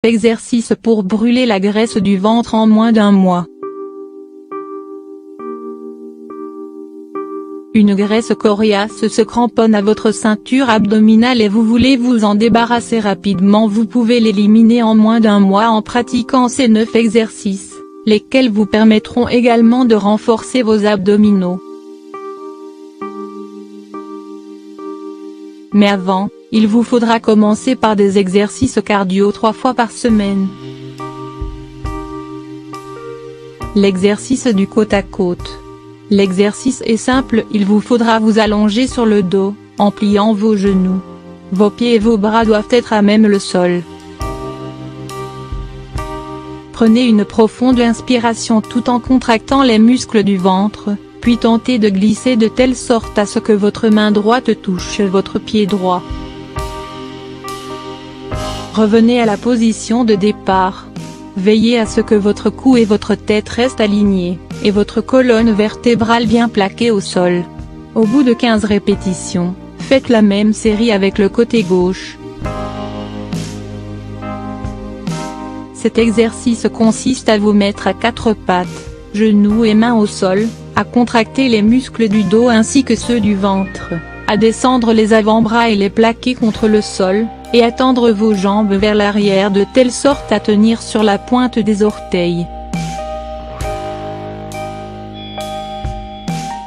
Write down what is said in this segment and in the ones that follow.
Exercice pour brûler la graisse du ventre en moins d'1 mois. Une graisse coriace se cramponne à votre ceinture abdominale et vous voulez vous en débarrasser rapidement. Vous pouvez l'éliminer en moins d'1 mois en pratiquant ces 9 exercices, lesquels vous permettront également de renforcer vos abdominaux. Mais avant, il vous faudra commencer par des exercices cardio 3 fois par semaine. L'exercice du côte à côte. L'exercice est simple, il vous faudra vous allonger sur le dos, en pliant vos genoux. Vos pieds et vos bras doivent être à même le sol. Prenez une profonde inspiration tout en contractant les muscles du ventre, puis tentez de glisser de telle sorte à ce que votre main droite touche votre pied droit. Revenez à la position de départ. Veillez à ce que votre cou et votre tête restent alignés, et votre colonne vertébrale bien plaquée au sol. Au bout de 15 répétitions, faites la même série avec le côté gauche. Cet exercice consiste à vous mettre à 4 pattes, genoux et mains au sol, à contracter les muscles du dos ainsi que ceux du ventre, à descendre les avant-bras et les plaquer contre le sol, et à tendre vos jambes vers l'arrière de telle sorte à tenir sur la pointe des orteils.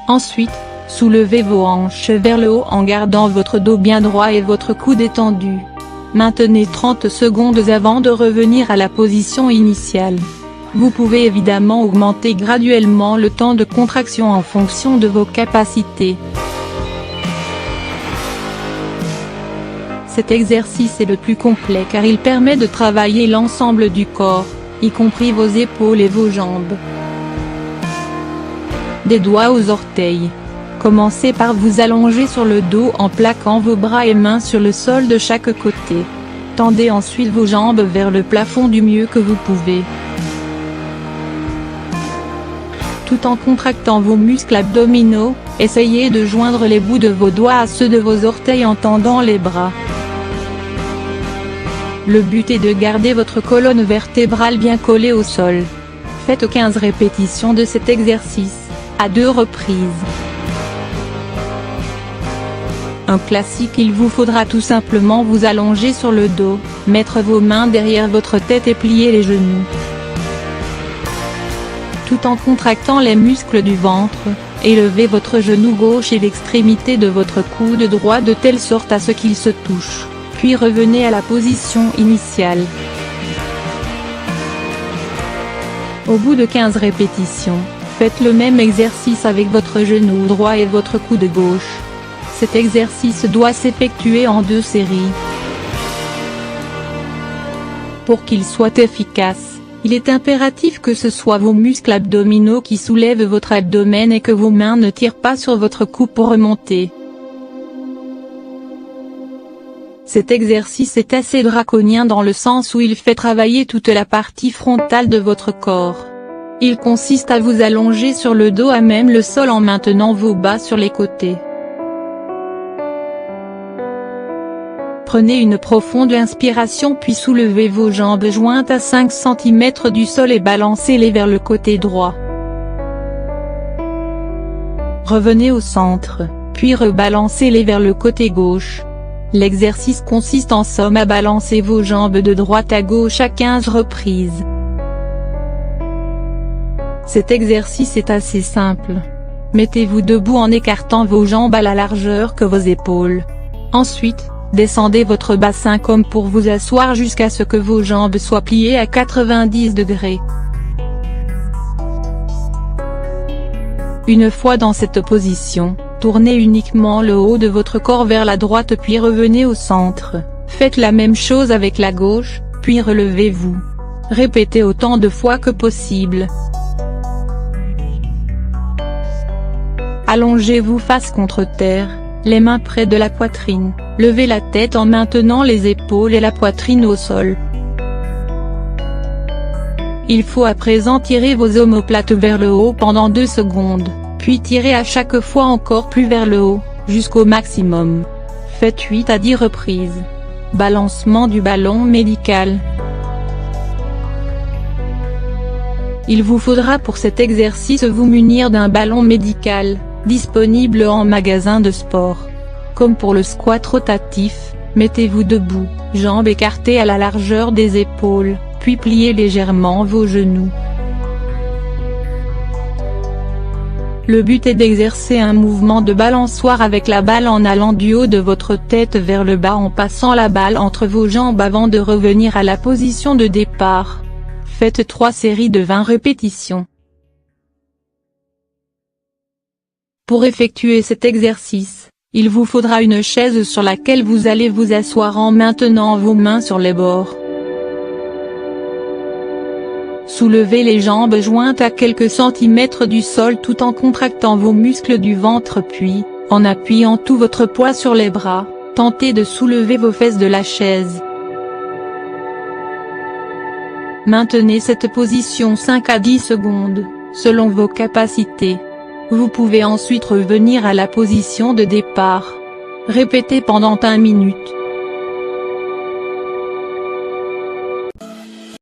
Ensuite, soulevez vos hanches vers le haut en gardant votre dos bien droit et votre cou détendu. Maintenez 30 secondes avant de revenir à la position initiale. Vous pouvez évidemment augmenter graduellement le temps de contraction en fonction de vos capacités. Cet exercice est le plus complet car il permet de travailler l'ensemble du corps, y compris vos épaules et vos jambes. Des doigts aux orteils. Commencez par vous allonger sur le dos en plaquant vos bras et mains sur le sol de chaque côté. Tendez ensuite vos jambes vers le plafond du mieux que vous pouvez, tout en contractant vos muscles abdominaux. Essayez de joindre les bouts de vos doigts à ceux de vos orteils en tendant les bras. Le but est de garder votre colonne vertébrale bien collée au sol. Faites 15 répétitions de cet exercice, à 2 reprises. Un classique, il vous faudra tout simplement vous allonger sur le dos, mettre vos mains derrière votre tête et plier les genoux, tout en contractant les muscles du ventre. Élevez votre genou gauche et l'extrémité de votre coude droit de telle sorte à ce qu'ils se touchent, puis revenez à la position initiale. Au bout de 15 répétitions, faites le même exercice avec votre genou droit et votre coude gauche. Cet exercice doit s'effectuer en 2 séries. Pour qu'il soit efficace, il est impératif que ce soit vos muscles abdominaux qui soulèvent votre abdomen et que vos mains ne tirent pas sur votre cou pour remonter. Cet exercice est assez draconien dans le sens où il fait travailler toute la partie frontale de votre corps. Il consiste à vous allonger sur le dos à même le sol en maintenant vos bas sur les côtés. Prenez une profonde inspiration puis soulevez vos jambes jointes à 5 cm du sol et balancez-les vers le côté droit. Revenez au centre, puis rebalancez-les vers le côté gauche. L'exercice consiste en somme à balancer vos jambes de droite à gauche à 15 reprises. Cet exercice est assez simple. Mettez-vous debout en écartant vos jambes à la largeur que vos épaules. Ensuite, descendez votre bassin comme pour vous asseoir jusqu'à ce que vos jambes soient pliées à 90 degrés. Une fois dans cette position, tournez uniquement le haut de votre corps vers la droite puis revenez au centre. Faites la même chose avec la gauche, puis relevez-vous. Répétez autant de fois que possible. Allongez-vous face contre terre, les mains près de la poitrine, levez la tête en maintenant les épaules et la poitrine au sol. Il faut à présent tirer vos omoplates vers le haut pendant 2 secondes, puis tirez à chaque fois encore plus vers le haut, jusqu'au maximum. Faites 8 à 10 reprises. Balancement du ballon médical. Il vous faudra pour cet exercice vous munir d'un ballon médical, disponible en magasin de sport. Comme pour le squat rotatif, mettez-vous debout, jambes écartées à la largeur des épaules, puis pliez légèrement vos genoux. Le but est d'exercer un mouvement de balançoire avec la balle en allant du haut de votre tête vers le bas en passant la balle entre vos jambes avant de revenir à la position de départ. Faites 3 séries de 20 répétitions. Pour effectuer cet exercice, il vous faudra une chaise sur laquelle vous allez vous asseoir en maintenant vos mains sur les bords. Soulevez les jambes jointes à quelques centimètres du sol tout en contractant vos muscles du ventre puis, en appuyant tout votre poids sur les bras, tentez de soulever vos fesses de la chaise. Maintenez cette position 5 à 10 secondes, selon vos capacités. Vous pouvez ensuite revenir à la position de départ. Répétez pendant 1 minute.